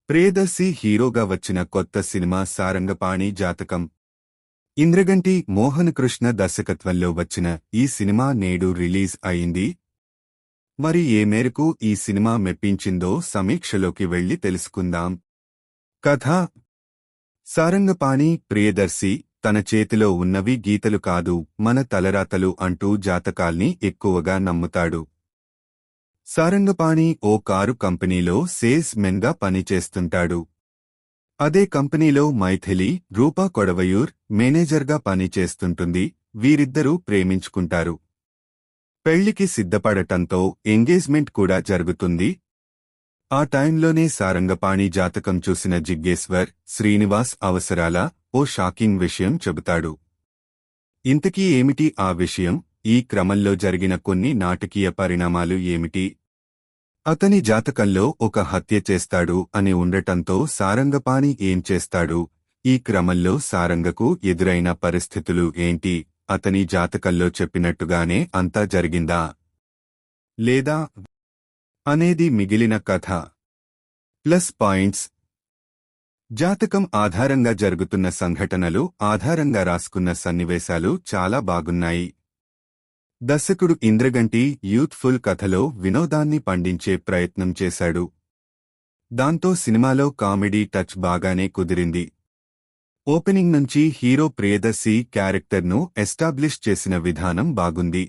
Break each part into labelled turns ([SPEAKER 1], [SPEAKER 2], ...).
[SPEAKER 1] ప్రియదర్శి హీరోగా వచ్చిన కొత్త సినిమా సారంగపాణి జాతకం. ఇంద్రగంటి మోహన్ కృష్ణ దర్శకత్వంలో వచ్చిన ఈ సినిమా నేడు రిలీజ్ అయింది. మరి ఏ మేరకు ఈ సినిమా మెప్పించిందో సమీక్షలోకి వెళ్లి తెలుసుకుందాం. కథ: సారంగపాణి ప్రియదర్శి తన చేతిలో ఉన్నవి గీతలు కాదు, మన తలరాతలు అంటూ జాతకాల్ని ఎక్కువగా నమ్ముతాడు. సారంగపాణి ఓ కారు కంపెనీలో సేల్స్ మెన్గా పనిచేస్తుంటాడు. అదే కంపెనీలో మైథిలి రూపా కొడవయూర్ మేనేజర్గా పనిచేస్తుంటుంది. వీరిద్దరూ ప్రేమించుకుంటారు. పెళ్లికి సిద్ధపడటంతో ఎంగేజ్మెంట్ కూడా జరుగుతుంది. ఆ టైంలోనే సారంగపాణి జాతకం చూసిన జిగ్గేశ్వర్ శ్రీనివాస్ అవసరాల ఓ షాకింగ్ విషయం చెబుతాడు. ఇంతకీ ఏమిటి ఆ విషయం? ఈ క్రమంలో జరిగిన కొన్ని నాటకీయ పరిణామాలు ఏమిటి? అతని జాతకంలో ఒక హత్య చేస్తాడు అని ఉండటంతో సారంగపాణి ఏం చేస్తాడు? ఈ క్రమంలో సారంగకు ఎదురైన పరిస్థితులు ఏంటి? అతని జాతకంలో చెప్పినట్టుగానే అంతా జరిగిందా లేదా అనేది మిగిలిన కథ. ప్లస్ పాయింట్స్: జాతకం ఆధారంగా జరుగుతున్న సంఘటనలు ఆధారంగా రాసుకున్న సన్నివేశాలు చాలా బాగున్నాయి. దర్శకుడు ఇంద్రగంటి యూత్ఫుల్ కథలో వినోదాన్ని పండించే ప్రయత్నం చేశాడు. దాంతో సినిమాలో కామెడీ టచ్ బాగానే కుదిరింది. ఓపెనింగ్ నుంచి హీరో ప్రియదర్శి క్యారెక్టర్ను ఎస్టాబ్లిష్ చేసిన విధానం బాగుంది.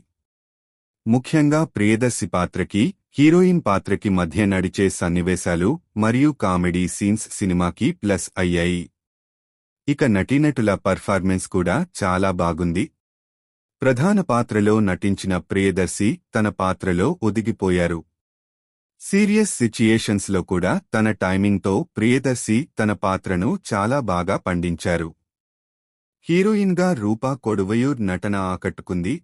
[SPEAKER 1] ముఖ్యంగా ప్రియదర్శి పాత్రకి, హీరోయిన్ పాత్రకి మధ్య నడిచే సన్నివేశాలు మరియు కామెడీ సీన్స్ సినిమాకి ప్లస్ అయ్యాయి. ఇక నటీనటుల పర్ఫార్మెన్స్ కూడా చాలా బాగుంది. ప్రధాన పాత్రలో నటించిన ప్రియదర్శి తన పాత్రలో ఒదిగిపోయారు. సీరియస్ సిచ్యుయేషన్స్లో కూడా తన టైమింగ్తో ప్రియదర్శి తన పాత్రను చాలా బాగా పండించారు. హీరోయిన్గా రూపా కొడవయూర్ నటన ఆకట్టుకుంది.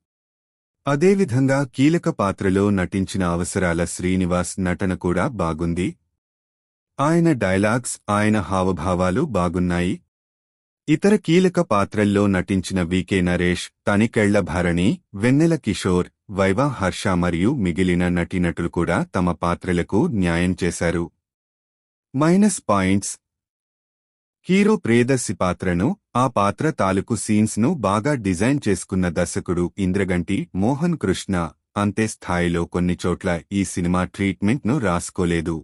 [SPEAKER 1] అదేవిధంగా కీలక పాత్రలో నటించిన అవసరాల శ్రీనివాస్ నటన కూడా బాగుంది. ఆయన డైలాగ్స్, ఆయన హావభావాలు బాగున్నాయి. ఇతర కీలక పాత్రల్లో నటించిన వికే నరేష్, తనికెళ్ల భరణి, వెన్నెల కిషోర్, వైవా హర్ష మరియు మిగిలిన నటీనటులు కూడా తమ పాత్రలకు న్యాయం చేశారు. మైనస్ పాయింట్స్: హీరో ప్రియదర్శి పాత్రను, ఆ పాత్ర తాలూకు సీన్స్ను బాగా డిజైన్ చేసుకున్న దర్శకుడు ఇంద్రగంటి మోహన్ కృష్ణ అంతే స్థాయిలో కొన్ని చోట్ల ఈ సినిమా ట్రీట్మెంట్ను రాసుకోలేదు.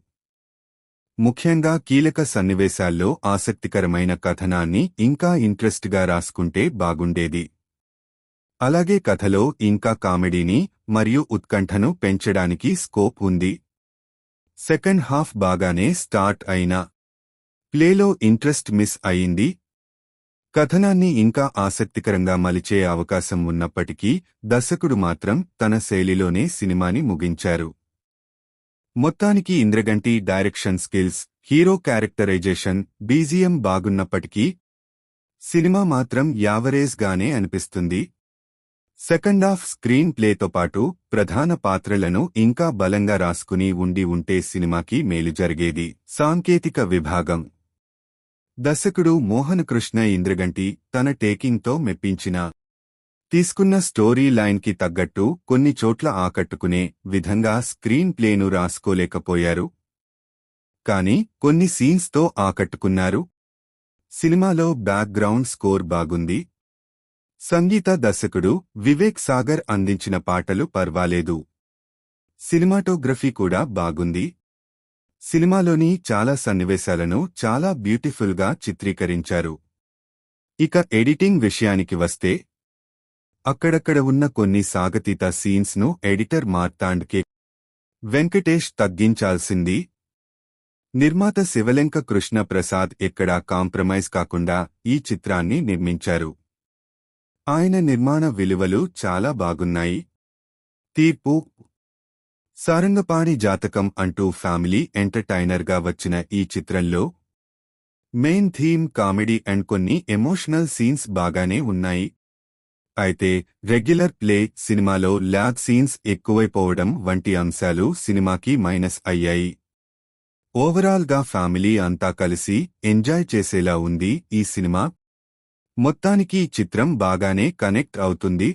[SPEAKER 1] ముఖ్యంగా కీలక సన్నివేశాల్లో ఆసక్తికరమైన కథనాన్ని ఇంకా ఇంట్రెస్ట్గా రాసుకుంటే బాగుండేది. అలాగే కథలో ఇంకా కామెడీని మరియు ఉత్కంఠను పెంచడానికి స్కోప్ ఉంది. సెకండ్ హాఫ్ బాగానే స్టార్ట్ అయినా ప్లేలో ఇంట్రెస్ట్ మిస్ అయింది. కథనాన్ని ఇంకా ఆసక్తికరంగా మలిచే అవకాశం ఉన్నప్పటికీ దర్శకుడు మాత్రం తన శైలిలోనే సినిమాని ముగించారు. మొత్తానికి Indraganti direction skills, hero characterization, BGM బాగున్నప్పటికీ సినిమా మాత్రం యావరేజ్గానే అనిపిస్తుంది. సెకండ్ హాఫ్ స్క్రీన్ ప్లేతో పాటు ప్రధాన పాత్రలను ఇంకా బలంగా రాసుకుని ఉంటే సినిమాకి మేలు జరిగేది. సాంకేతిక విభాగం: దర్శకుడు మోహన్ కృష్ణ ఇంద్రగంటి తన టేకింగ్తో మెప్పించిన తీసుకున్న స్టోరీ లైన్కి తగ్గట్టు కొన్ని చోట్ల ఆకట్టుకునే విధంగా స్క్రీన్ ప్లేను రాసుకోలేకపోయారు. కానీ కొన్ని సీన్స్తో ఆకట్టుకున్నారు. సినిమాలో బ్యాక్గ్రౌండ్ స్కోర్ బాగుంది. సంగీత దర్శకుడు వివేక్ సాగర్ అందించిన పాటలు పర్వాలేదు. సినిమాటోగ్రఫీ కూడా బాగుంది. సినిమాలోని చాలా సన్నివేశాలను చాలా బ్యూటిఫుల్గా చిత్రీకరించారు. ఇక ఎడిటింగ్ విషయానికి వస్తే అక్కడక్కడ ఉన్న కొన్ని సాగతీత సీన్స్ను ఎడిటర్ మార్తాండ్ కె. వెంకటేష్ తగ్గించాల్సింది. నిర్మాత శివలెంక కృష్ణ ప్రసాద్ ఎక్కడా కాంప్రమైజ్ కాకుండా ఈ చిత్రాన్ని నిర్మించారు. ఆయన నిర్మాణ విలువలు చాలా బాగున్నాయి. తీర్పు: సారంగపాణి జాతకం అంటూ ఫ్యామిలీ ఎంటర్టైనర్గా వచ్చిన ఈ చిత్రంలో మెయిన్ థీమ్ కామెడీ అండ్ కొన్ని ఎమోషనల్ సీన్స్ బాగానే ఉన్నాయి. అయితే రెగ్యులర్ ప్లే సినిమాలో ల్యాగ్ సీన్స్ ఎక్కువైపోవడం వంటి అంశాలు సినిమాకి మైనస్ అయ్యాయి. ఓవరాల్గా ఫ్యామిలీ అంతా కలిసి ఎంజాయ్ చేసేలా ఉంది ఈ సినిమా. మొత్తానికి చిత్రం బాగానే కనెక్ట్ అవుతుంది.